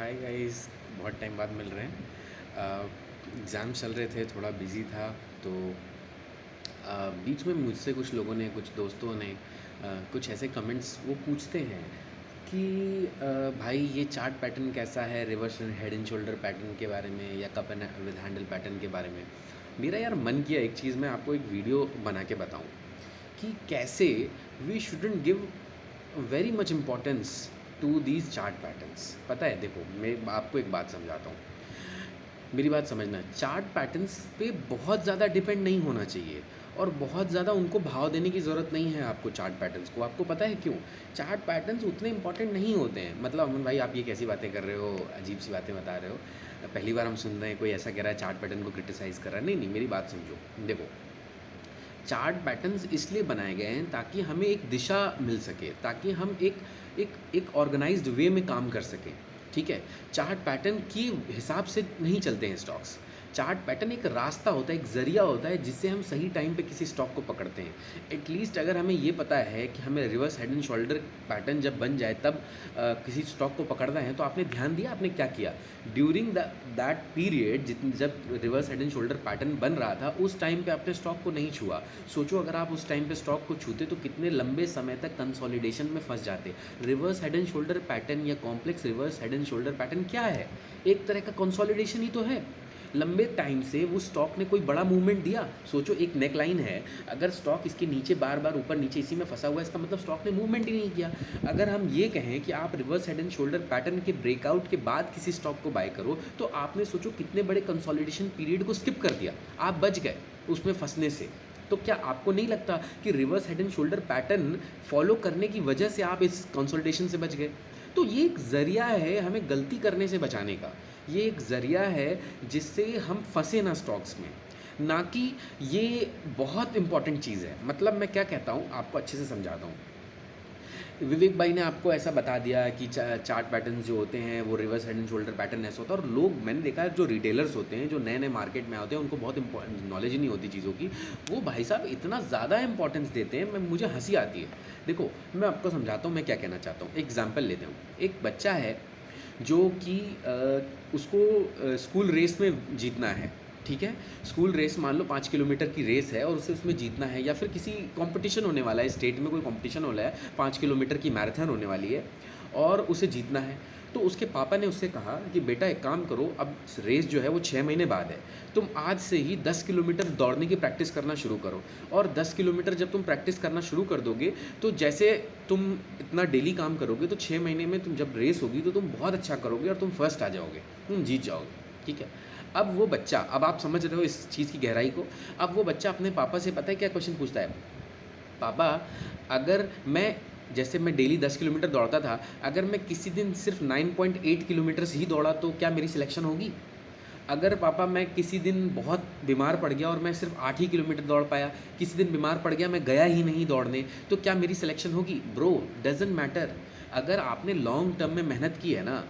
Hi guys. बहुत time बाद मिल रहे हैं। एग्ज़ाम चल रहे थे, थोड़ा बिज़ी था। तो बीच में मुझसे कुछ लोगों ने, कुछ दोस्तों ने कुछ ऐसे कमेंट्स वो पूछते हैं कि भाई ये चार्ट पैटर्न कैसा है, reverse head and shoulder pattern के बारे में या cup and with handle pattern के बारे में। मेरा यार मन किया एक चीज़ मैं आपको एक वीडियो बना के बताऊं कि कैसे we shouldn't give very much importance to these chart patterns. पता है, देखो मैं आपको एक बात समझाता हूँ, मेरी बात समझना। चार्ट पैटर्न्स पे बहुत ज़्यादा डिपेंड नहीं होना चाहिए और बहुत ज़्यादा उनको भाव देने की ज़रूरत नहीं है आपको चार्ट पैटर्न्स को। आपको पता है क्यों? चार्ट पैटर्न्स उतने इंपॉर्टेंट नहीं होते हैं। मतलब अमन भाई, आप ये कैसी बातें कर रहे हो, अजीब सी बातें बता रहे हो। पहली बार हम सुन रहे हैं कोई ऐसा कह रहा है चार्ट पैटर्न को क्रिटिसाइज़ कर रहा है। नहीं नहीं, मेरी बात समझो। देखो, चार्ट पैटर्न्स इसलिए बनाए गए हैं ताकि हमें एक दिशा मिल सके, ताकि हम एक ऑर्गेनाइज्ड वे में काम कर सकें। ठीक है? चार्ट पैटर्न के हिसाब से नहीं चलते हैं स्टॉक्स। चार्ट पैटर्न एक रास्ता होता है, एक ज़रिया होता है जिससे हम सही टाइम पे किसी स्टॉक को पकड़ते हैं। एटलीस्ट अगर हमें ये पता है कि हमें reverse head and shoulder pattern जब बन जाए तब किसी स्टॉक को पकड़ना है, तो आपने ध्यान दिया आपने क्या किया ड्यूरिंग दैट पीरियड। जब reverse head and shoulder pattern बन रहा था उस टाइम पे आपने स्टॉक को नहीं छुआ। सोचो अगर आप उस टाइम पे स्टॉक को छूते तो कितने लंबे समय तक कंसोलिडेशन में फंस जाते। Reverse head and shoulder pattern या complex reverse head and shoulder pattern क्या है? एक तरह का कंसोलिडेशन ही तो है। लंबे टाइम से वो स्टॉक ने कोई बड़ा मूवमेंट दिया। सोचो एक नेक लाइन है, अगर स्टॉक इसके नीचे बार बार ऊपर नीचे इसी में फंसा हुआ है, इसका मतलब स्टॉक ने मूवमेंट ही नहीं किया। अगर हम ये कहें कि आप reverse head and shoulder pattern के ब्रेकआउट के बाद किसी स्टॉक को बाय करो, तो आपने सोचो कितने बड़े कंसोलिडेशन पीरियड को स्किप कर दिया, आप बच गए उसमें फंसने से। तो क्या आपको नहीं लगता कि reverse head and shoulder pattern follow करने की वजह से आप इस कंसोलिडेशन से बच गए? तो ये एक ज़रिया है हमें गलती करने से बचाने का। ये एक ज़रिया है जिससे हम फंसे ना स्टॉक्स में, ना कि ये बहुत इंपॉर्टेंट चीज़ है। मतलब मैं क्या कहता हूँ आपको अच्छे से समझाता हूँ। विवेक भाई ने आपको ऐसा बता दिया कि चार्ट पैटर्न जो होते हैं वो reverse head and shoulder pattern ऐसा होता है। और लोग, मैंने देखा है जो रिटेलर्स होते हैं, जो नए नए मार्केट में आते हैं, उनको बहुत नॉलेज ही नहीं होती चीज़ों की। वो भाई साहब इतना ज़्यादा इंपॉर्टेंस देते हैं, मैं मुझे हंसी आती है। देखो मैं आपको समझाता हूँ मैं क्या कहना चाहता हूँ। एग्जाम्पल लेते हूँ, एक बच्चा है जो कि उसको स्कूल रेस में जीतना है। ठीक है? स्कूल रेस मान लो 5 किलोमीटर की रेस है और उसे उसमें जीतना है, या फिर किसी कंपटीशन होने वाला है, स्टेट में कोई कंपटीशन होना है, 5 किलोमीटर की मैराथन होने वाली है और उसे जीतना है। तो उसके पापा ने उससे कहा कि बेटा एक काम करो, अब रेस जो है वो 6 महीने बाद है, तुम आज से ही 10 किलोमीटर दौड़ने की प्रैक्टिस करना शुरू करो। और 10 किलोमीटर जब तुम प्रैक्टिस करना शुरू कर दोगे तो जैसे तुम इतना डेली काम करोगे तो 6 महीने में तुम जब रेस होगी तो तुम बहुत अच्छा करोगे और तुम फर्स्ट आ जाओगे, तुम जीत जाओगे। ठीक है? अब वो बच्चा, अब आप समझ रहे हो इस चीज़ की गहराई को। अब वो बच्चा अपने पापा से पता है क्या क्वेश्चन पूछता है? पापा, अगर मैं, जैसे मैं डेली 10 किलोमीटर दौड़ता था, अगर मैं किसी दिन सिर्फ 9.8 किलोमीटर्स ही दौड़ा तो क्या मेरी सिलेक्शन होगी? अगर पापा मैं किसी दिन बहुत बीमार पड़ गया और मैं सिर्फ 8 ही किलोमीटर दौड़ पाया, किसी दिन बीमार पड़ गया मैं गया ही नहीं दौड़ने, तो क्या मेरी सिलेक्शन होगी? Bro, doesn't matter. अगर आपने लॉन्ग टर्म में मेहनत की है ना,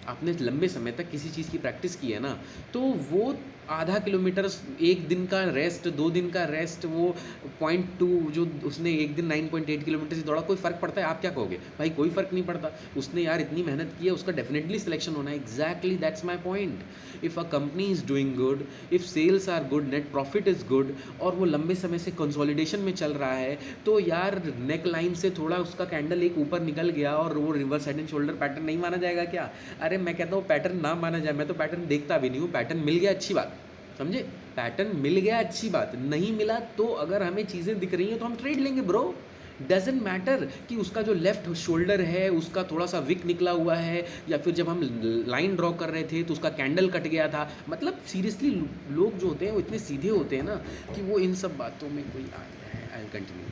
आपने लंबे समय तक किसी चीज़ की प्रैक्टिस की है ना, तो वो आधा किलोमीटर, एक दिन का रेस्ट, 2 दिन का रेस्ट, वो 0.2 जो उसने एक दिन 9.8 किलोमीटर से दौड़ा, कोई फ़र्क पड़ता है? आप क्या कहोगे? भाई कोई फ़र्क नहीं पड़ता। उसने यार इतनी मेहनत की है, उसका डेफिनेटली सिलेक्शन होना है। Exactly that's my point. If a company is doing good, if sales are good, net profit is good, और वो लंबे समय से कंसोलिडेशन में चल रहा है, तो यार नेक लाइन से थोड़ा उसका कैंडल एक ऊपर निकल गया और वो reverse head and shoulder pattern नहीं माना जाएगा क्या? अरे मैं कहता हूँ पैटर्न ना माना जाए, मैं तो पैटर्न देखता भी नहीं हूँ। पैटर्न मिल गया अच्छी बात, समझे? पैटर्न मिल गया अच्छी बात, नहीं मिला तो अगर हमें चीज़ें दिख रही हैं तो हम ट्रेड लेंगे ब्रो। डजेंट मैटर कि उसका जो लेफ्ट शोल्डर है उसका थोड़ा सा विक निकला हुआ है, या फिर जब हम लाइन ड्रॉ कर रहे थे तो उसका कैंडल कट गया था। मतलब सीरियसली लोग जो होते हैं वो इतने सीधे होते हैं ना कि वो इन सब बातों में कोई आ गया है। I continue.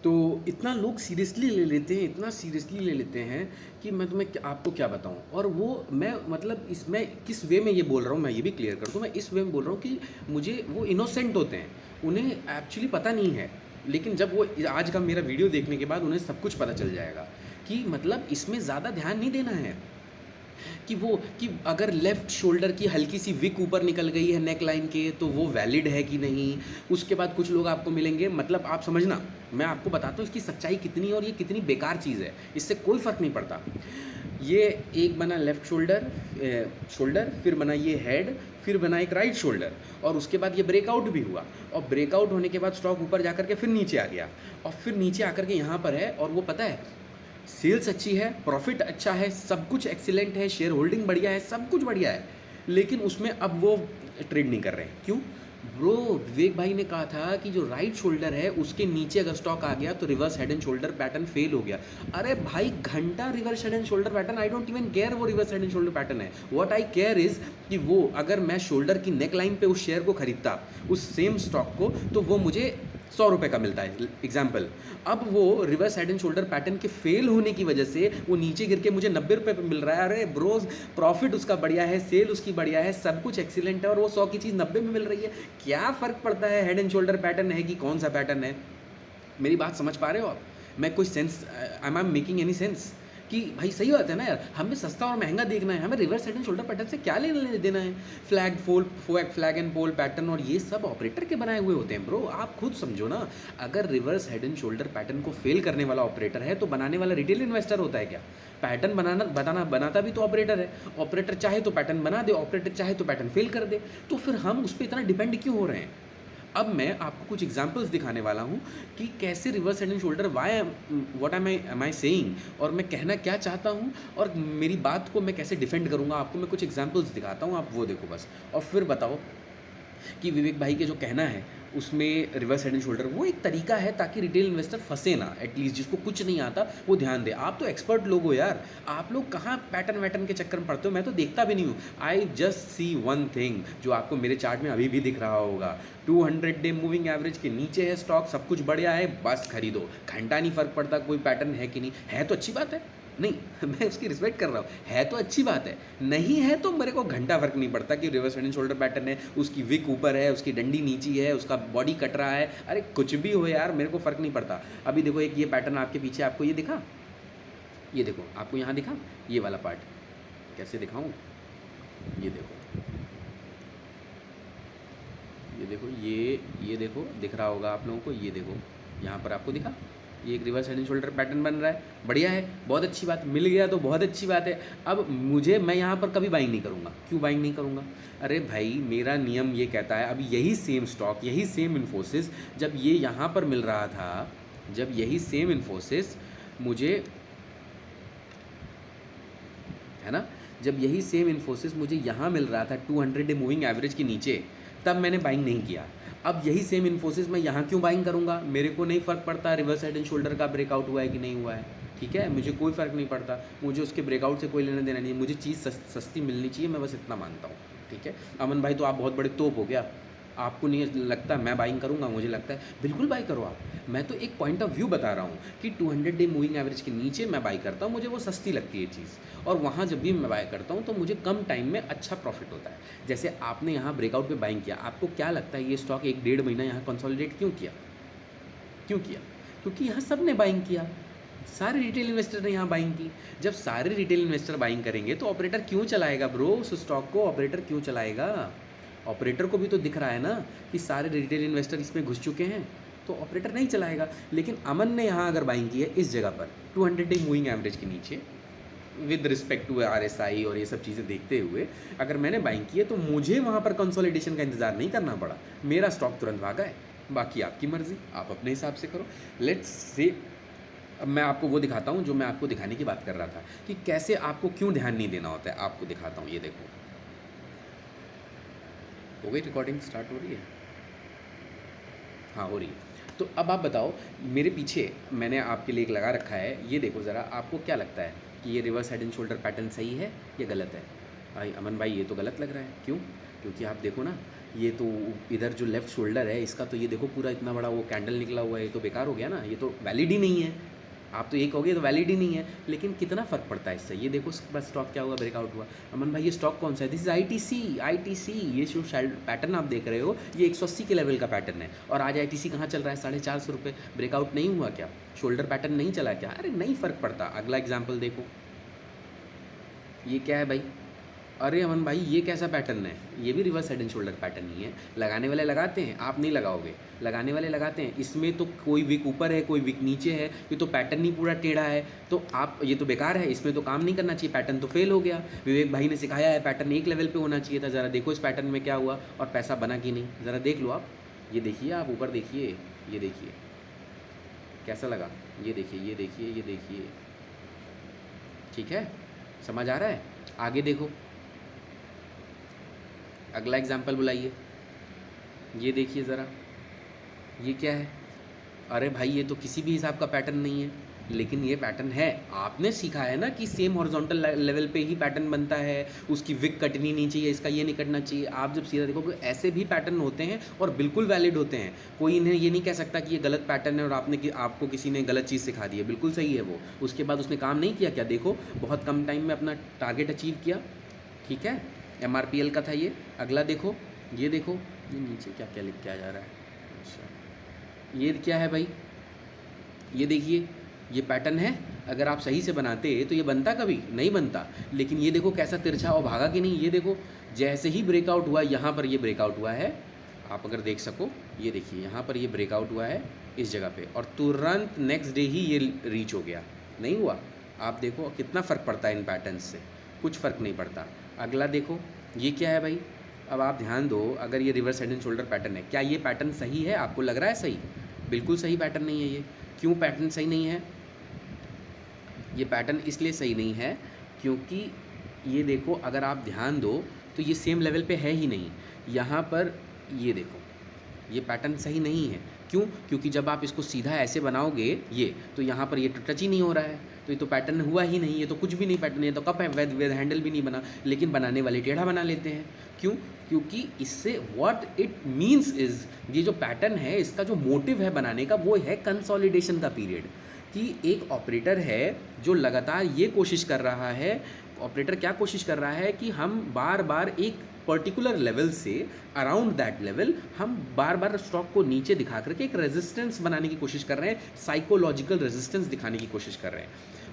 तो इतना लोग सीरियसली ले लेते हैं, इतना सीरियसली ले लेते हैं कि मैं तुम्हें आपको क्या बताऊं। और वो मैं, मतलब इसमें किस वे में ये बोल रहा हूँ मैं ये भी क्लियर कर दूँ। मैं इस वे में बोल रहा हूँ कि मुझे, वो इनोसेंट होते हैं, उन्हें एक्चुअली पता नहीं है। लेकिन जब वो आज का मेरा वीडियो देखने के बाद उन्हें सब कुछ पता चल जाएगा कि मतलब इसमें ज़्यादा ध्यान नहीं देना है। कि अगर लेफ़्ट शोल्डर की हल्की सी विक ऊपर निकल गई है नेक लाइन के तो वो वैलिड है कि नहीं। उसके बाद कुछ लोग आपको मिलेंगे, मतलब आप समझना, मैं आपको बताता हूँ इसकी सच्चाई कितनी है और ये कितनी बेकार चीज़ है, इससे कोई फ़र्क नहीं पड़ता। ये एक बना लेफ़्ट शोल्डर, फिर बना ये हेड, फिर बना एक राइट शोल्डर, और उसके बाद ये ब्रेकआउट भी हुआ, और ब्रेकआउट होने के बाद स्टॉक ऊपर जा कर के फिर नीचे आ गया, और फिर नीचे आकर के यहाँ पर है, और वो पता है सेल्स अच्छी है, प्रॉफिट अच्छा है, सब कुछ एक्सीलेंट है, शेयर होल्डिंग बढ़िया है, सब कुछ बढ़िया है, लेकिन उसमें अब वो ट्रेड नहीं कर रहे हैं। क्यों ब्रो? विवेक भाई ने कहा था कि जो राइट शोल्डर है उसके नीचे अगर स्टॉक आ गया तो reverse head and shoulder pattern fail हो गया। अरे भाई घंटा reverse head and shoulder pattern, I don't even care वो reverse head and shoulder pattern है। व्हाट आई केयर इज कि वो अगर मैं शोल्डर की नेक लाइन पे उस शेयर को खरीदता, उस सेम स्टॉक को, तो वो मुझे 100 रुपये का मिलता है एग्जाम्पल। अब वो reverse head and shoulder pattern के फेल होने की वजह से वो नीचे गिर के मुझे 90 रुपये पे मिल रहा है। अरे ब्रोज, प्रॉफिट उसका बढ़िया है, सेल उसकी बढ़िया है, सब कुछ एक्सीलेंट है, और वो 100 की चीज़ 90 में मिल रही है। क्या फ़र्क पड़ता है हेड एंड शोल्डर पैटर्न है कि कौन सा पैटर्न है? मेरी बात समझ पा रहे हो आप? मैं कोई sense, I am making any sense? कि भाई सही बात है ना यार, हमें सस्ता और महंगा देखना है, हमें reverse head and shoulder pattern से क्या लेना देना है? फ्लैग एंड पोल पैटर्न और ये सब ऑपरेटर के बनाए हुए होते हैं ब्रो, आप खुद समझो ना। अगर reverse head and shoulder pattern को फेल करने वाला ऑपरेटर है तो बनाने वाला रिटेल इन्वेस्टर होता है क्या? पैटर्न बनाता भी तो ऑपरेटर है। ऑपरेटर चाहे तो पैटर्न बना दे, ऑपरेटर चाहे तो पैटर्न फेल कर दे, तो फिर हम उस पर इतना डिपेंड क्यों हो रहे हैं? अब मैं आपको कुछ एग्जांपल्स दिखाने वाला हूँ कि कैसे reverse head and shoulder, what am I saying, और मैं कहना क्या चाहता हूँ, और मेरी बात को मैं कैसे डिफेंड करूँगा। आपको मैं कुछ एग्जांपल्स दिखाता हूँ, आप वो देखो बस, और फिर बताओ कि विवेक भाई के जो कहना है उसमें रिवर्स हेड एंड शोल्डर वो एक तरीका है ताकि रिटेल इन्वेस्टर फंसे ना, एटलीस्ट जिसको कुछ नहीं आता वो ध्यान दे। आप तो एक्सपर्ट लोग हो यार, आप लोग कहाँ पैटर्न वैटर्न के चक्कर में पड़ते हो? मैं तो देखता भी नहीं हूँ। I just see one thing जो आपको मेरे चार्ट में अभी भी दिख रहा होगा, 200 डे मूविंग एवरेज के नीचे है स्टॉक, सब कुछ बढ़िया है, बस खरीदो। घंटा नहीं फर्क पड़ता कोई पैटर्न है कि नहीं है, तो अच्छी बात है, नहीं मैं उसकी रिस्पेक्ट कर रहा हूँ, है तो अच्छी बात है, नहीं है तो मेरे को घंटा फर्क नहीं पड़ता कि reverse head and shoulder pattern है, उसकी विक ऊपर है, उसकी डंडी नीची है, उसका बॉडी कट रहा है, अरे कुछ भी हो यार, मेरे को फ़र्क नहीं पड़ता। अभी देखो एक ये पैटर्न आपके पीछे, आपको ये दिखा, ये देखो आपको यहाँ दिखा, ये वाला पार्ट कैसे दिखाऊँ, ये देखो, ये देखो दिख रहा होगा आप लोगों को, ये देखो यहाँ पर आपको दिखा, ये एक reverse head and shoulder pattern बन रहा है, बढ़िया है, बहुत अच्छी बात, मिल गया तो बहुत अच्छी बात है। अब मैं यहाँ पर कभी बाइंग नहीं करूँगा। क्यों बाइंग नहीं करूँगा? अरे भाई मेरा नियम ये कहता है, अभी यही सेम स्टॉक, यही सेम इन्फोसिस, जब ये यहाँ पर मिल रहा था, जब यही सेम इन्फोसिस मुझे, है ना, जब यही सेम इन्फोसिस मुझे यहाँ मिल रहा था 200 डे मूविंग एवरेज के नीचे, तब मैंने बाइंग नहीं किया। अब यही सेम इन्फोसिस मैं यहाँ क्यों बाइंग करूँगा? मेरे को नहीं फ़र्क पड़ता रिवर्स हेड एंड शोल्डर का ब्रेकआउट हुआ है कि नहीं हुआ है, ठीक है, मुझे कोई फ़र्क नहीं पड़ता, मुझे उसके ब्रेकआउट से कोई लेना देना नहीं है, मुझे चीज़ सस्ती मिलनी चाहिए, मैं बस इतना मानता हूँ, ठीक है। अमन भाई तो आप बहुत बड़े तोप हो गया, आपको नहीं लगता मैं बाइंग करूँगा? मुझे लगता है बिल्कुल बाई करो आप, मैं तो एक पॉइंट ऑफ व्यू बता रहा हूँ कि 200 डे मूविंग एवरेज के नीचे मैं बाई करता हूँ, मुझे वो सस्ती लगती है चीज़, और वहाँ जब भी मैं बाई करता हूँ तो मुझे कम टाइम में अच्छा प्रॉफिट होता है। जैसे आपने यहाँ ब्रेकआउट पे बाइंग किया, आपको क्या लगता है ये स्टॉक 1-1.5 महीना यहाँ कंसोलिडेट क्यों किया? क्योंकि यहाँ सब ने बाइंग किया, सारे रिटेल इन्वेस्टर ने यहाँ बाइंग की। जब सारे रिटेल इन्वेस्टर बाइंग करेंगे तो ऑपरेटर क्यों चलाएगा ब्रो उस स्टॉक को? ऑपरेटर क्यों चलाएगा? ऑपरेटर को भी तो दिख रहा है ना कि सारे रिटेल इन्वेस्टर इसमें घुस चुके हैं, तो ऑपरेटर नहीं चलाएगा। लेकिन अमन ने यहाँ अगर बाइंग की है इस जगह पर 200 डे मूविंग एवरेज के नीचे, विद रिस्पेक्ट टू RSI और ये सब चीज़ें देखते हुए अगर मैंने बाइंग की है तो मुझे वहाँ पर कंसोलिडेशन का इंतज़ार नहीं करना पड़ा, मेरा स्टॉक तुरंत भागा है। बाकी आपकी मर्ज़ी, आप अपने हिसाब से करो। लेट्स से अब मैं आपको वो दिखाता हूँ जो मैं आपको दिखाने की बात कर रहा था कि कैसे आपको क्यों ध्यान नहीं देना होता है, आपको दिखाता हूँ। ये देखो, हो गई रिकॉर्डिंग, स्टार्ट हो रही है? हाँ हो रही है। तो अब आप बताओ, मेरे पीछे मैंने आपके लिए एक लगा रखा है, ये देखो ज़रा, आपको क्या लगता है कि ये reverse head and shoulder pattern सही है या गलत है? भाई अमन भाई ये तो गलत लग रहा है। क्यों? क्योंकि आप देखो ना, ये तो इधर जो लेफ़्ट शोल्डर है इसका तो ये देखो पूरा इतना बड़ा वो कैंडल निकला हुआ है, ये तो बेकार हो गया ना, ये तो वैलिड ही नहीं है। आप तो ये कहोगे तो वैलिड ही नहीं है, लेकिन कितना फ़र्क पड़ता है इससे? ये देखो स्टॉक क्या हुआ, ब्रेकआउट हुआ। अमन भाई ये स्टॉक कौन सा है? This is ITC। ये जो पैटर्न आप देख रहे हो ये 180 के लेवल का पैटर्न है, और आज ITC कहाँ चल रहा है? 450 रुपये। ब्रेकआउट नहीं हुआ क्या? शोल्डर पैटर्न नहीं चला क्या? अरे नहीं फ़र्क पड़ता। अगला एग्जाम्पल देखो, ये क्या है भाई? अरे अमन भाई ये कैसा पैटर्न है? ये भी reverse head and shoulder pattern ही है। लगाने वाले लगाते हैं, आप नहीं लगाओगे। लगाने वाले लगाते हैं, इसमें तो कोई विक ऊपर है, कोई विक नीचे है, ये तो पैटर्न ही पूरा टेढ़ा है। तो आप ये तो बेकार है, इसमें तो काम नहीं करना चाहिए, पैटर्न तो फेल हो गया। विवेक भाई ने सिखाया है पैटर्न एक लेवल पे होना चाहिए था। ज़रा देखो इस पैटर्न में क्या हुआ और पैसा बना कि नहीं, ज़रा देख लो आप। ये देखिए, आप ऊपर देखिए, ये देखिए कैसा लगा, ये देखिए, ये देखिए, ये देखिए। ठीक है, समझ आ रहा है? आगे देखो, अगला एग्जाम्पल बुलाइए। ये देखिए ज़रा, ये क्या है? अरे भाई ये तो किसी भी हिसाब का पैटर्न नहीं है, लेकिन ये पैटर्न है। आपने सीखा है ना कि सेम हॉरिजॉन्टल लेवल पे ही पैटर्न बनता है, उसकी विक कटनी नहीं चाहिए, इसका ये नहीं कटना चाहिए। आप जब सीधा देखोगे ऐसे भी पैटर्न होते हैं और बिल्कुल वैलिड होते हैं। कोई इन्हें ये नहीं कह सकता कि ये गलत पैटर्न है और आपको किसी ने गलत चीज़ सिखा दी है। बिल्कुल सही है वो। उसके बाद उसने काम नहीं किया क्या? देखो बहुत कम टाइम में अपना टारगेट अचीव किया। ठीक है, MRPL का था ये। अगला देखो, ये देखो, ये नीचे क्या क्या लिख के आ जा रहा है? अच्छा, ये क्या है भाई? ये देखिए, ये पैटर्न है। अगर आप सही से बनाते तो ये बनता कभी नहीं बनता। लेकिन ये देखो कैसा तिरछा और भागा कि नहीं। ये देखो जैसे ही ब्रेकआउट हुआ, यहाँ पर ये ब्रेकआउट हुआ है, आप अगर देख सको, ये देखिए यहाँ पर ये ब्रेकआउट हुआ है इस जगह पे, और तुरंत नेक्स्ट डे ही ये रीच हो गया। नहीं हुआ? आप देखो कितना फ़र्क पड़ता है इन पैटर्न्स से, कुछ फ़र्क नहीं पड़ता। अगला देखो, ये क्या है भाई? अब आप ध्यान दो, अगर ये reverse head and shoulder pattern है, क्या ये पैटर्न सही है? आपको लग रहा है सही? बिल्कुल सही पैटर्न नहीं है ये। क्यों पैटर्न सही नहीं है? ये पैटर्न इसलिए सही नहीं है क्योंकि ये देखो, अगर आप ध्यान दो तो ये सेम लेवल पे है ही नहीं। यहाँ पर ये देखो, ये पैटर्न सही नहीं है। क्यों? क्योंकि जब आप इसको सीधा ऐसे बनाओगे ये, तो यहाँ पर ये टच ही नहीं हो रहा है, तो ये तो पैटर्न हुआ ही नहीं। ये तो कुछ भी नहीं पैटर्न, ये तो कप है, विद हैंडल भी नहीं बना। लेकिन बनाने वाले टेढ़ा बना लेते हैं। क्यों? क्योंकि इससे व्हाट इट मीन्स इज़, ये जो पैटर्न है इसका जो मोटिव है बनाने का, वो है कंसोलिडेशन का पीरियड। कि एक ऑपरेटर है जो लगातार ये कोशिश कर रहा है, ऑपरेटर क्या कोशिश कर रहा है कि हम बार बार एक पर्टिकुलर लेवल से अराउंड दैट लेवल हम बार बार स्टॉक को नीचे दिखा करके एक रेजिस्टेंस बनाने की कोशिश कर रहे हैं, साइकोलॉजिकल रेजिस्टेंस दिखाने की कोशिश कर रहे हैं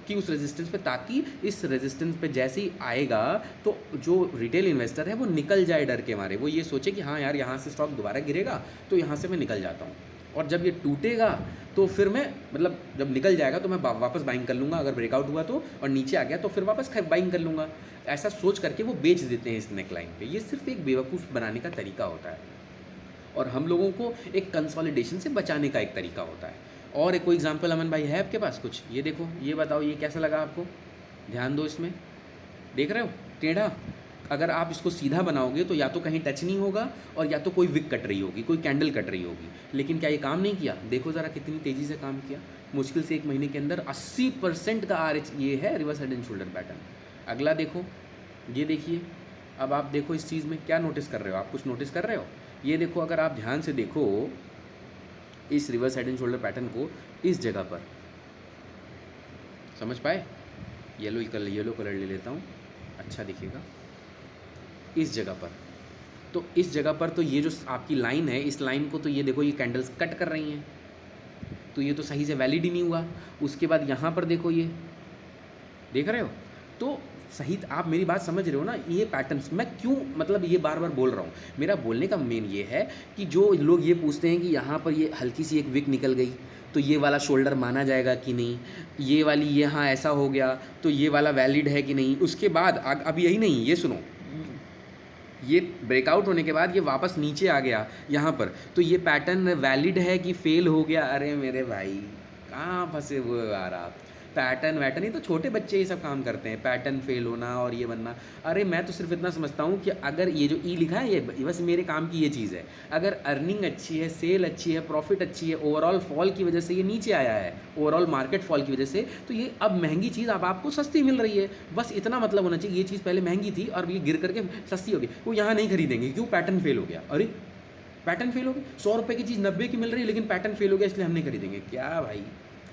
कि उस रेजिस्टेंस पे, ताकि इस रेजिस्टेंस पे जैसे ही आएगा तो जो रिटेल इन्वेस्टर है वो निकल जाए डर के मारे। वो ये सोचे कि हाँ यार यहाँ से स्टॉक दोबारा गिरेगा तो यहाँ से मैं निकल जाता हूँ, और जब ये टूटेगा तो फिर मैं, मतलब जब निकल जाएगा तो मैं वापस बाइंग कर लूँगा, अगर ब्रेकआउट हुआ तो, और नीचे आ गया तो फिर वापस बाइंग कर लूँगा। ऐसा सोच करके वो बेच देते हैं इस नेक लाइन पे। ये सिर्फ एक बेवकूफ़ बनाने का तरीका होता है और हम लोगों को एक कंसोलिडेशन से बचाने का एक तरीका होता है। और एक कोई एग्जांपल अमन भाई है आपके पास कुछ? ये देखो, ये बताओ ये कैसा लगा आपको? ध्यान दो इसमें, देख रहे हो टेढ़ा? अगर आप इसको सीधा बनाओगे तो या तो कहीं टच नहीं होगा और या तो कोई विक कट रही होगी, कोई कैंडल कट रही होगी। लेकिन क्या ये काम नहीं किया? देखो ज़रा कितनी तेज़ी से काम किया। मुश्किल से 1 महीने के अंदर 80% का RH ये है reverse head and shoulder pattern. अगला देखो, ये देखिए। अब आप देखो इस चीज़ में क्या नोटिस कर रहे हो? आप कुछ नोटिस कर रहे हो? ये देखो, अगर आप ध्यान से देखो इस reverse head and shoulder pattern को, इस जगह पर समझ पाए? येलो कलर ले लेता हूँ, अच्छा दिखेगा। इस जगह पर, तो इस जगह पर तो ये जो आपकी लाइन है, इस लाइन को तो ये देखो, ये कैंडल्स कट कर रही हैं, तो ये तो सही से वैलिड ही नहीं हुआ। उसके बाद यहाँ पर देखो, ये देख रहे हो? तो सही, आप मेरी बात समझ रहे हो ना? ये पैटर्न्स मैं क्यों, मतलब ये बार बार बोल रहा हूँ, मेरा बोलने का मेन ये है कि जो लोग ये पूछते हैं कि यहाँ पर ये हल्की सी एक विक निकल गई तो ये वाला शोल्डर माना जाएगा कि नहीं, ये वाली यहाँ ऐसा हो गया तो ये वाला वैलिड है कि नहीं। उसके बाद अब यही नहीं, ये सुनो, ये ब्रेकआउट होने के बाद ये वापस नीचे आ गया यहाँ पर, तो ये पैटर्न वैलिड है कि फेल हो गया? अरे मेरे भाई कहाँ फंसे हुए यार आप? पैटर्न वैटर्न, ये तो छोटे बच्चे ये सब काम करते हैं, पैटर्न फेल होना और ये बनना। अरे मैं तो सिर्फ इतना समझता हूँ कि अगर ये जो ई लिखा है, ये बस मेरे काम की ये चीज़ है। अगर अर्निंग अच्छी है, सेल अच्छी है, प्रॉफिट अच्छी है, ओवरऑल फॉल की वजह से ये नीचे आया है, ओवरऑल मार्केट फॉल की वजह से, तो ये अब महंगी चीज़ अब आपको सस्ती मिल रही है। बस इतना मतलब होना चाहिए, ये चीज़ पहले महंगी थी और ये गिर करके सस्ती हो गई, वो यहाँ नहीं खरीदेंगे। क्यों? पैटर्न फेल हो गया। अरे पैटर्न फेल हो गया, 100 रुपये की चीज़ 90 की मिल रही है, लेकिन पैटर्न फेल हो गया इसलिए हम नहीं खरीदेंगे। क्या भाई,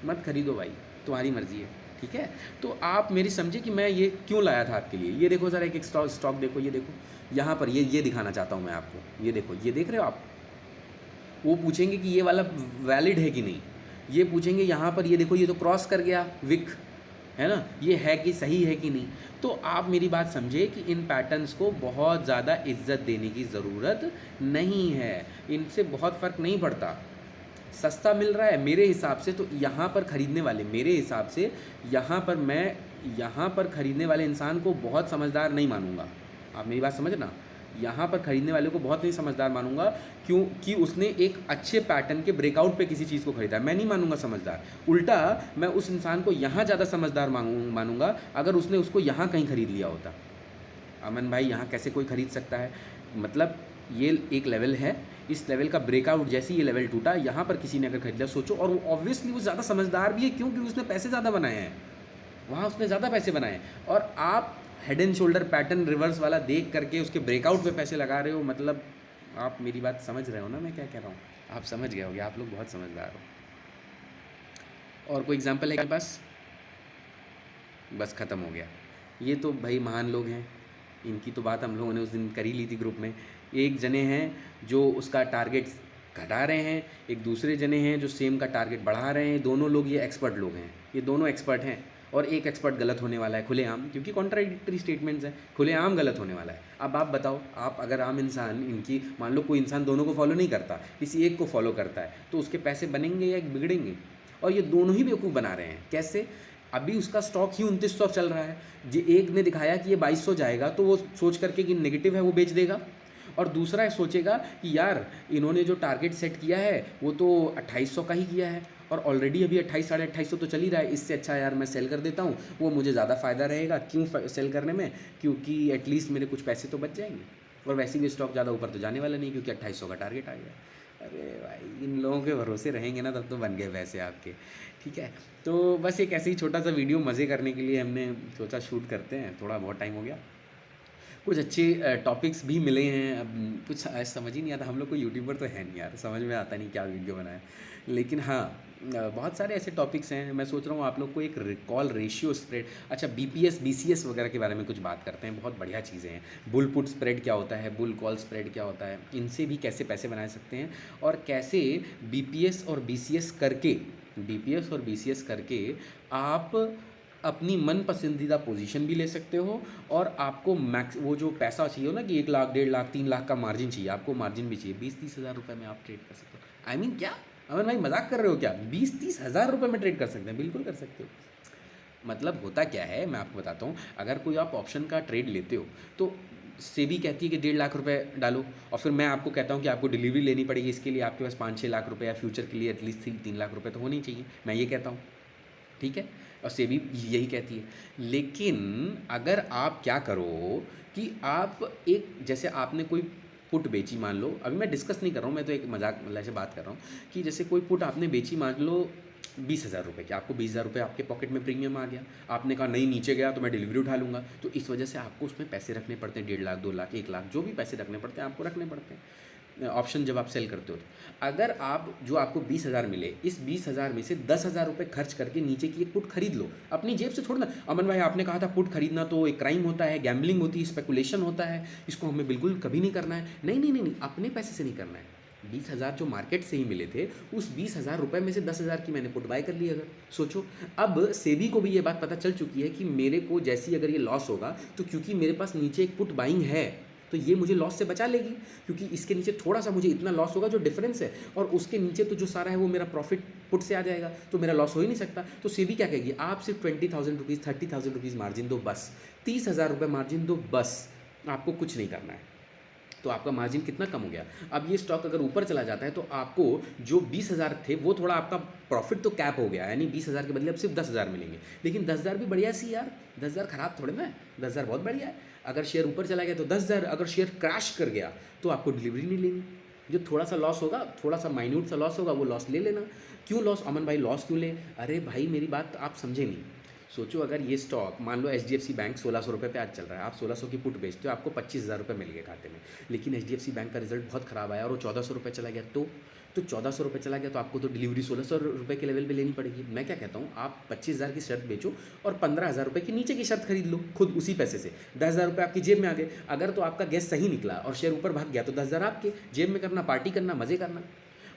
मत खरीदो भाई, तुम्हारी मर्जी है। ठीक है, तो आप मेरी समझे कि मैं ये क्यों लाया था आपके लिए। ये देखो ज़रा एक स्टॉक देखो, ये देखो यहाँ पर, ये दिखाना चाहता हूँ मैं आपको। ये देखो, ये देख रहे हो आप? वो पूछेंगे कि ये वाला वैलिड है कि नहीं, ये पूछेंगे यहाँ पर, ये देखो ये तो क्रॉस कर गया विक, है ना, ये है कि सही है कि नहीं। तो आप मेरी बात समझे कि इन पैटर्न्स को बहुत ज़्यादा इज्जत देने की ज़रूरत नहीं है, इनसे बहुत फ़र्क नहीं पड़ता। सस्ता मिल रहा है मेरे हिसाब से, तो यहाँ पर ख़रीदने वाले, मेरे हिसाब से यहाँ पर ख़रीदने वाले इंसान को बहुत समझदार नहीं मानूंगा। आप मेरी बात समझना, यहाँ पर ख़रीदने वाले को बहुत नहीं समझदार मानूंगा, क्योंकि उसने एक अच्छे पैटर्न के ब्रेकआउट पे किसी चीज़ को ख़रीदा है। मैं नहीं मानूंगा समझदार, उल्टा मैं उस इंसान को यहाँ ज़्यादा समझदार मानूंगा अगर उसने उसको यहाँ कहीं ख़रीद लिया होता। अमन भाई यहाँ कैसे कोई ख़रीद सकता है, मतलब ये एक लेवल है, इस लेवल का ब्रेकआउट जैसे ये लेवल टूटा, यहाँ पर किसी ने अगर खरीद लिया, सोचो। और ऑब्वियसली वो ज़्यादा समझदार भी है, क्योंकि उसने पैसे ज़्यादा बनाए हैं, वहाँ उसने ज़्यादा पैसे बनाए हैं। और आप head and shoulder pattern reverse वाला देख करके उसके ब्रेकआउट पे पैसे लगा रहे हो, मतलब आप मेरी बात समझ रहे हो ना मैं क्या कह रहा हूँ? आप समझ गए होगे, आप लोग बहुत समझदार हो। और कोई एग्जाम्पल है आपके पास? बस ख़त्म हो गया। ये तो भाई महान लोग हैं, इनकी तो बात हम लोगों ने उस दिन कर ही ली थी ग्रुप में। एक जने हैं जो उसका टारगेट घटा रहे हैं, एक दूसरे जने हैं जो सेम का टारगेट बढ़ा रहे हैं। दोनों लोग ये एक्सपर्ट लोग हैं, ये दोनों एक्सपर्ट हैं। और एक एक्सपर्ट गलत होने वाला है खुलेआम, क्योंकि कॉन्ट्राडिक्टरी स्टेटमेंट्स हैं, खुलेआम गलत होने वाला है। अब आप बताओ, आप अगर आम इंसान इनकी, मान लो कोई इंसान दोनों को फॉलो नहीं करता, किसी एक को फॉलो करता है, तो उसके पैसे बनेंगे या बिगड़ेंगे? और ये दोनों ही बेवकूफ़ बना रहे हैं। कैसे? अभी उसका स्टॉक ही 2900 चल रहा है, जो एक ने दिखाया कि ये 2200 जाएगा, तो वो सोच करके कि नेगेटिव है वो बेच देगा, और दूसरा सोचेगा कि यार इन्होंने जो टारगेट सेट किया है वो तो 2800 का ही किया है, और ऑलरेडी अभी 28 साढ़े 2800 तो चल ही रहा है, इससे अच्छा यार मैं सेल कर देता हूँ, वो मुझे ज़्यादा फ़ायदा रहेगा। क्यों सेल करने में? क्योंकि एटलीस्ट मेरे कुछ पैसे तो बच जाएंगे, और वैसे भी स्टॉक ज़्यादा ऊपर तो जाने वाला नहीं, क्योंकि 2800 का टारगेट आ गया। अरे भाई, इन लोगों के भरोसे रहेंगे ना तब तो बन गए पैसे आपके। ठीक है, तो बस एक ऐसे ही छोटा सा वीडियो मज़े करने के लिए हमने सोचा शूट करते हैं, थोड़ा बहुत टाइम हो गया, कुछ अच्छे टॉपिक्स भी मिले हैं। अब कुछ समझ ही नहीं आता, हम लोग को यूट्यूबर तो है नहीं यार, समझ में आता नहीं क्या वीडियो बनाए। लेकिन हाँ, बहुत सारे ऐसे टॉपिक्स हैं। मैं सोच रहा हूँ आप लोग को एक रिकॉल रेशियो स्प्रेड, अच्छा बीपीएस बीसीएस वगैरह के बारे में कुछ बात करते हैं, बहुत बढ़िया चीज़ें हैं। बुल पुट स्प्रेड क्या होता है, बुल कॉल स्प्रेड क्या होता है, इनसे भी कैसे पैसे बना सकते हैं, और कैसे बीपीएस और बीसीएस करके आप अपनी मन पसंदीदा पोजीशन भी ले सकते हो, और आपको मैक्स वो जो पैसा चाहिए हो ना कि 1 लाख 1.5 लाख 3 लाख का मार्जिन चाहिए, आपको मार्जिन भी चाहिए, 20-30 हज़ार रुपये में आप ट्रेड कर सकते हो। आई मीन क्या अमन भाई, मजाक कर रहे हो क्या? 20-30 हज़ार रुपये में ट्रेड कर सकते हैं? बिल्कुल कर सकते हो। मतलब होता क्या है मैं आपको बताता हूँ। अगर कोई आप ऑप्शन का ट्रेड लेते हो, तो सेबी कहती है कि 1.5 लाख रुपए डालो, और फिर मैं आपको कहता हूँ कि आपको डिलीवरी लेनी पड़ेगी, इसके लिए आपके पास 5-6 लाख रुपए, या फ्यूचर के लिए एटलीस्ट 3 लाख रुपए तो होनी चाहिए, मैं ये कहता हूँ। ठीक है, और सेबी यही कहती है। लेकिन अगर आप क्या करो कि आप एक, जैसे आपने कोई पुट बेची, मान लो, अभी मैं डिस्कस नहीं कर रहा हूँ, मैं तो एक मजाक मतलब से बात कर रहा हूँ कि जैसे कोई पुट आपने बेची, मान लो 20,000 रुपये की, आपको 20,000 रुपये आपके पॉकेट में प्रीमियम आ गया, आपने कहा नहीं नीचे गया तो मैं डिलीवरी उठा लूँगा, तो इस वजह से आपको उसमें पैसे रखने पड़ते हैं, 1.5 लाख 2 लाख 1 लाख, जो भी पैसे रखने पड़ते हैं आपको रखने पड़ते हैं ऑप्शन जब आप सेल करते हो। तो अगर आप जो आपको 20,000 मिले, इस 20,000 में से 10,000 रुपये खर्च करके नीचे की एक पुट खरीद लो, अपनी जेब से छोड़ना। अमन भाई आपने कहा था पुट खरीदना तो एक क्राइम होता है, गैम्बलिंग होती है, स्पेकुलेशन होता है, इसको हमें बिल्कुल कभी नहीं करना है। नहीं नहीं नहीं नहीं, अपने पैसे से नहीं करना है। 20,000 जो मार्केट से ही मिले थे, उस 20,000 रुपये में से 10,000 की मैंने पुट बाय कर ली। अगर सोचो, अब सेबी को भी ये बात पता चल चुकी है कि मेरे को जैसी अगर ये लॉस होगा, तो क्योंकि मेरे पास नीचे एक पुट बाइंग है, तो ये मुझे लॉस से बचा लेगी, क्योंकि इसके नीचे थोड़ा सा मुझे इतना लॉस होगा जो डिफरेंस है, और उसके नीचे तो जो सारा है वो मेरा प्रॉफिट पुट से आ जाएगा, तो मेरा लॉस हो ही नहीं सकता। तो सेबी क्या कहेगी, आप सिर्फ 20,000 रुपीज़ 30,000 रुपीज़ मार्जिन दो बस, 30,000 रुपये मार्जिन दो बस, आपको कुछ नहीं करना है। तो आपका मार्जिन कितना कम हो गया। अब ये स्टॉक अगर ऊपर चला जाता है तो आपको जो 20,000 थे वो थोड़ा आपका प्रॉफिट तो कैप हो गया, यानी 20,000 के बदले अब सिर्फ 10,000 मिलेंगे। लेकिन 10,000 भी बढ़िया सी यार, 10,000 खराब थोड़े ना है, 10,000 बहुत बढ़िया है। अगर शेयर ऊपर चला गया तो 10,000, अगर शेयर क्रैश कर गया तो आपको डिलीवरी नहीं लेनी। जो थोड़ा सा लॉस होगा, थोड़ा सा माइन्यूट सा लॉस होगा, वो लॉस ले लेना। क्यों लॉस अमन भाई, लॉस क्यों ले? अरे भाई मेरी बात आप समझे नहीं। सोचो, अगर ये स्टॉक मान लो HDFC बैंक 1600 रुपये पे आज चल रहा है, आप 1600 की पुट बेचते हो, आपको 25,000 रुपये मिल गए खाते में, लेकिन HDFC बैंक का रिजल्ट बहुत ख़राब आया और वो 1400 रुपये चला गया, तो 1400 रुपये चला गया तो आपको तो डिलीवरी 1600 रुपये के लेवल पे लेनी पड़ेगी। मैं क्या कहता हूँ, आप 25,000 की शर्त बेचो और 15,000 रुपये की नीचे की शर्त खरीद लो खुद उसी पैसे से, 10,000 रुपये आपकी जेब में आ गए। अगर तो आपका गैस सही निकला और शेयर ऊपर भाग गया तो 10,000 आपके जेब में करना, पार्टी करना, मज़े करना।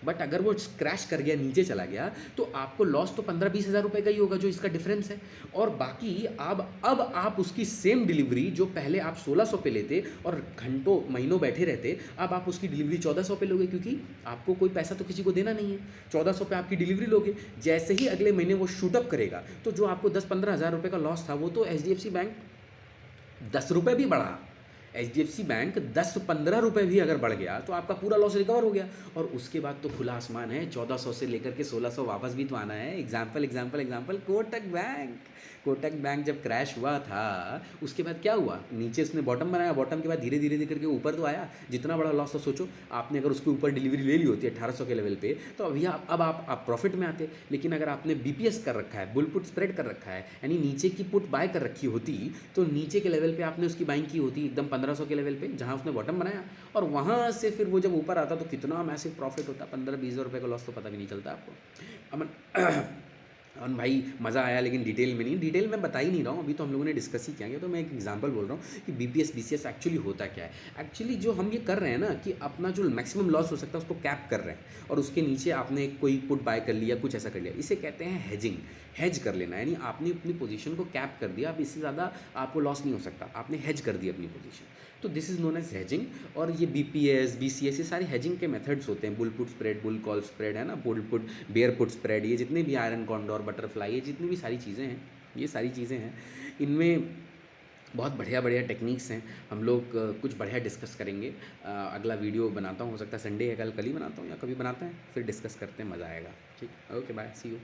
बट अगर वो क्रैश कर गया, नीचे चला गया, तो आपको लॉस तो 15-20 हज़ार रुपये का ही होगा, जो इसका डिफरेंस है। और बाकी अब आप उसकी सेम डिलीवरी जो पहले आप 1600 पे लेते और घंटों महीनों बैठे रहते, अब आप उसकी डिलीवरी 1400 पे लोगे, क्योंकि आपको कोई पैसा तो किसी को देना नहीं है। 1400 पे आपकी डिलीवरी लोगे। जैसे ही अगले महीने वो शूट अप करेगा, तो जो आपको 10-15 हज़ार रुपये का लॉस था, वो तो एचडीएफसी बैंक 10 रुपये भी बढ़ा, एचडीएफसी बैंक 10-15 रुपये भी अगर बढ़ गया, तो आपका पूरा लॉस रिकवर हो गया। और उसके बाद तो खुला आसमान है, 1400 से लेकर के 1600 वापस भी तो आना है। एग्जाम्पल कोटक बैंक जब क्रैश हुआ था, उसके बाद क्या हुआ, नीचे उसने बॉटम बनाया, बॉटम के बाद धीरे धीरे धीरे करके ऊपर तो आया। जितना बड़ा लॉस था, सोचो आपने अगर उसके ऊपर डिलीवरी ले ली होती 1800 के लेवल पे, तो अभी अब आप प्रॉफिट में आते। लेकिन अगर आपने बीपीएस कर रखा है, बुल पुट स्प्रेड कर रखा है, यानी नीचे की पुट बाय कर रखी होती, तो नीचे के लेवल पे आपने उसकी बाइंग की होती एकदम 1500 के लेवल पे, जहाँ उसने बॉटम बनाया, और वहाँ से फिर वो जब ऊपर आता तो कितना मैसिव प्रॉफिट होता। 15-20 रुपये का लॉस तो पता भी नहीं चलता आपको। अमन भाई मज़ा आया, लेकिन डिटेल में नहीं, डिटेल में बता ही नहीं रहा हूँ, अभी तो हम लोगों ने डिस्कस ही किया गया। तो मैं एक एग्जांपल बोल रहा हूँ कि बीपीएस बीसीएस एक्चुअली होता क्या है। एक्चुअली जो हम ये कर रहे हैं ना, कि अपना जो मैक्सिमम लॉस हो सकता है उसको कैप कर रहे हैं, और उसके नीचे आपने कोई पुट बाय कर लिया, कुछ ऐसा कर लिया, इसे कहते हैं हेजिंग। हेज कर लेना, यानी आपने अपनी पोजीशन को कैप कर दिया, अब इससे ज़्यादा आपको लॉस नहीं हो सकता, आपने हेज कर दी अपनी पोजीशन, तो this is known as hedging. और ये बीपीएस बीसीएस, ये सारे हेजिंग के मेथड्स होते हैं। Bull put spread, bull call spread है ना, bull put bear put spread, ये जितने भी आयरन कॉन्डोर बटरफ्लाई, ये जितनी भी सारी चीज़ें हैं, ये सारी चीज़ें हैं, इनमें बहुत बढ़िया बढ़िया टेक्निक्स हैं। हम लोग कुछ बढ़िया डिस्कस करेंगे। अगला वीडियो बनाता हूँ, हो सकता है संडे है, कल ही बनाता हूँ या कभी बनाते हैं, फिर डिस्कस करते हैं, मज़ा आएगा। ठीक, ओके बाय, सी यू।